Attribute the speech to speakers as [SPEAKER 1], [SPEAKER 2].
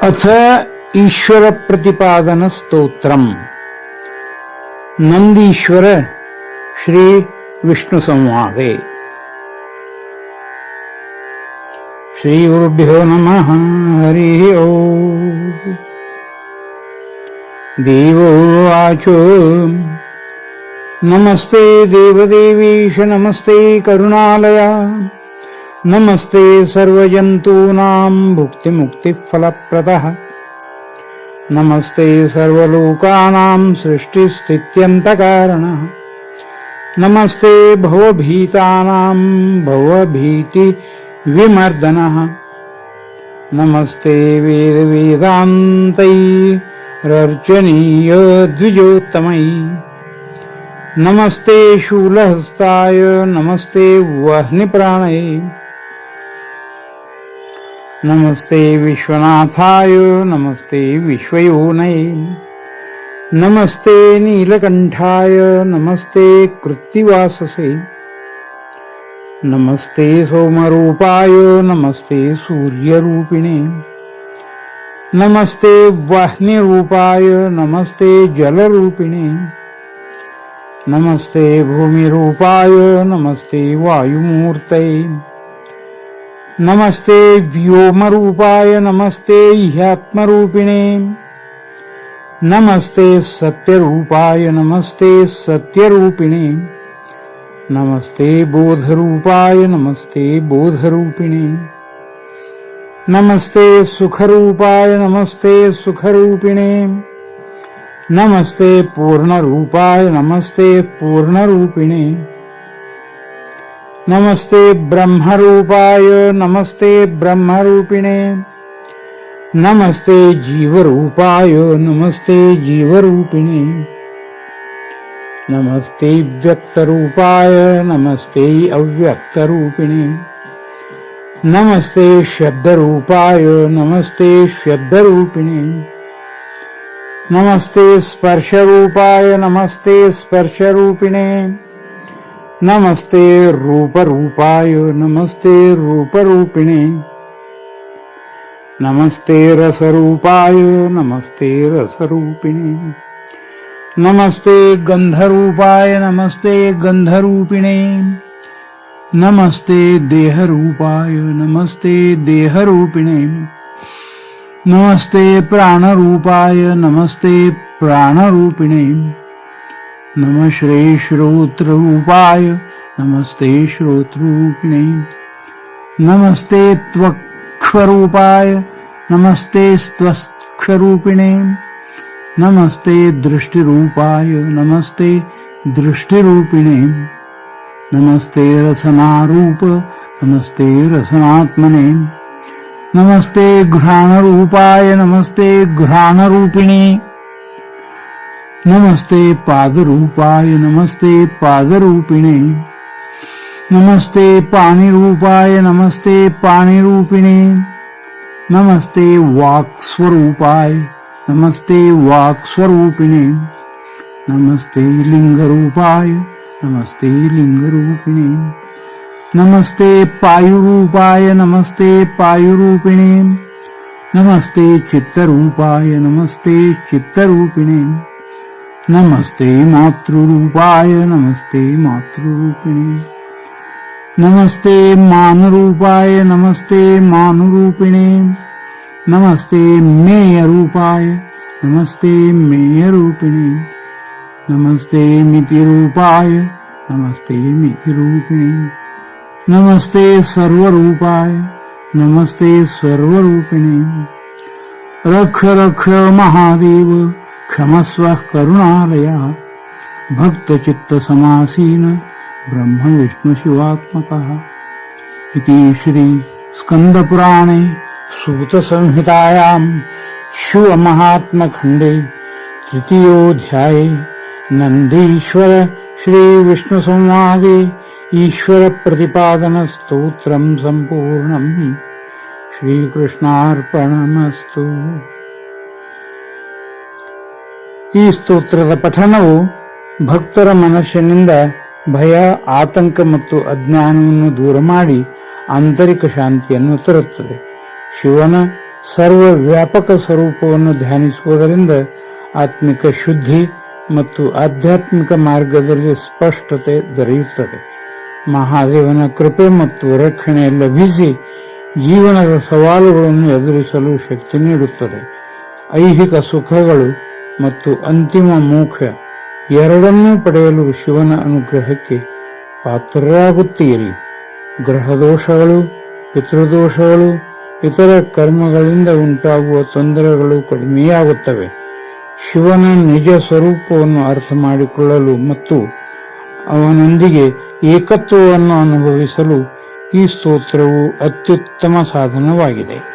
[SPEAKER 1] अथ ईश्वर प्रतिपादन स्तोत्रम. नंदीश्वर श्री विष्णु संवादे. श्री गुरुभ्यो नमः. हरि ओम. देवो वाचो नमस्ते देवदेवीश नमस्ते करुणालया नमस्ते सर्वजंतूनां भुक्तिमुक्तिफलप्रदः नमस्ते सर्वलोकानां सृष्टिस्थित्यन्तकारणः नमस्ते भवभीतानां भवभीतिविमर्दनः नमस्ते वेदवेदान्तैरर्चनीय द्विजोत्तमै नमस्ते शूलहस्ताय नमस्ते वह्निप्राणये नमस्ते विश्वनाथाय नमस्ते विश्वयोनये नमस्ते नीलकंठाय नमस्ते कृत्तिवाससे नमस्ते सोमरूपाय नमस्ते सूर्यरूपिणे नमस्ते वाह्निरूपाय नमस्ते जलरूपिणे नमस्ते भूमिरूपाय नमस्ते वायुमूर्तये नमस्ते व्योमरूपाय नमस्ते ह्यात्मरूपिणे नमस्ते सत्यरूपाय नमस्ते सत्यरूपिणे नमस्ते बोधरूपाय नमस्ते बोधरूपिणे नमस्ते सुखरूपाय नमस्ते सुखरूपिणे नमस्ते पूर्णरूपाय नमस्ते पूर्णरूपिणे नमस्ते ब्रह्मरूपाय नमस्ते ब्रह्मरूपिणे नमस्ते जीवरूपाय नमस्ते जीवरूपिणे नमस्ते व्यक्तरूपाय नमस्ते अव्यक्तरूपिणे नमस्ते शब्दरूपाय नमस्ते शब्दरूपिणे नमस्ते स्पर्शरूपाय नमस्ते स्पर्शरूपिणे नमस्ते रूपरूपाय नमस्ते रूपरूपिणे नमस्ते रसरूपाय नमस्ते रसरूपिणे नमस्ते गंधरूपाय नमस्ते गंधरूपिणे नमस्ते देहरूपाय नमस्ते देहरूपिणे नमस्ते प्राणरूपाय नमस्ते प्राणरूपिणे नमः श्री श्रोत्ररूपाय नमस्ते श्रोत्ररूपिणे नमस्ते त्वक्ष्वरूपाय नमस्ते त्वक्ष्वरूपिणे नमस्ते दृष्टिरूपाय नमस्ते दृष्टिरूपिणे नमस्ते रसनारूप नमस्ते रसनात्मने नमस्ते घ्राणरूपाय नमस्ते घ्राणरूपिणे नमस्ते पादरूपाय नमस्ते पादरूपिणे नमस्ते पाणिरूपाय नमस्ते पाणिरूपिणे नमस्ते वाक्स्वरूपाय नमस्ते वाक्स्वरूपिणे नमस्ते लिंगरूपाय नमस्ते लिंगरूपिणे नमस्ते पायुरूपाय नमस्ते पायुरूपिणे नमस्ते चित्तरूपाय नमस्ते चित्तरूपिणे नमस्ते मातृरूपाय नमस्ते मातृरूपिणे नमस्ते मानरूपाय नमस्ते मानरूपिणे नमस्ते मेयरूपाय नमस्ते मेयरूपिणे नमस्ते मितिरूपाय नमस्ते मितिरूपिणे नमस्ते सर्वरूपाय नमस्ते सर्वरूपिणे रक्ष रक्ष महादेव क्षमस्व करुणालया भक्तचित्तसमासीन ब्रह्म विष्णु शिवात्मकः इति श्री स्कंदपुराणे सूतसंहितायां शिवमहात्म्यखण्डे तृतीयोऽध्याये नन्दीश्वर श्री विष्णु संवादे ईश्वर प्रतिपादन स्तोत्रं संपूर्णं. ಶ್ರೀಕೃಷ್ಣಾರ್ಪಣಮಸ್ತು. ಈ ಸ್ತೋತ್ರದ ಪಠಣವು ಭಕ್ತರ ಮನಸ್ಸಿನಿಂದ ಭಯ, ಆತಂಕ ಮತ್ತು ಅಜ್ಞಾನವನ್ನು ದೂರ ಮಾಡಿ ಆಂತರಿಕ ಶಾಂತಿಯನ್ನು ತರುತ್ತದೆ. ಶಿವನ ಸರ್ವ ವ್ಯಾಪಕ ಸ್ವರೂಪವನ್ನು ಧ್ಯಾನಿಸುವುದರಿಂದ ಆತ್ಮಿಕ ಶುದ್ಧಿ ಮತ್ತು ಆಧ್ಯಾತ್ಮಿಕ ಮಾರ್ಗದಲ್ಲಿ ಸ್ಪಷ್ಟತೆ ದೊರೆಯುತ್ತದೆ. ಮಹಾದೇವನ ಕೃಪೆ ಮತ್ತು ರಕ್ಷಣೆ ಲಭಿಸಿ ಜೀವನದ ಸವಾಲುಗಳನ್ನು ಎದುರಿಸಲು ಶಕ್ತಿ ನೀಡುತ್ತದೆ. ಐಹಿಕ ಸುಖಗಳು ಮತ್ತು ಅಂತಿಮ ಮೋಕ್ಷ ಎರಡನ್ನೂ ಪಡೆಯಲು ಶಿವನ ಅನುಗ್ರಹಕ್ಕೆ ಪಾತ್ರರಾಗುತ್ತೀರಿ. ಗ್ರಹದೋಷಗಳು, ಪಿತೃದೋಷಗಳು, ಇತರ ಕರ್ಮಗಳಿಂದ ಉಂಟಾಗುವ ತೊಂದರೆಗಳು ಕಡಿಮೆಯಾಗುತ್ತವೆ. ಶಿವನ ನಿಜ ಸ್ವರೂಪವನ್ನು ಅರ್ಥ ಮಾಡಿಕೊಳ್ಳಲು ಮತ್ತು ಅವನೊಂದಿಗೆ ಏಕತ್ವವನ್ನು ಅನುಭವಿಸಲು ಈ ಸ್ತೋತ್ರವು ಅತ್ಯುತ್ತಮ ಸಾಧನವಾಗಿದೆ.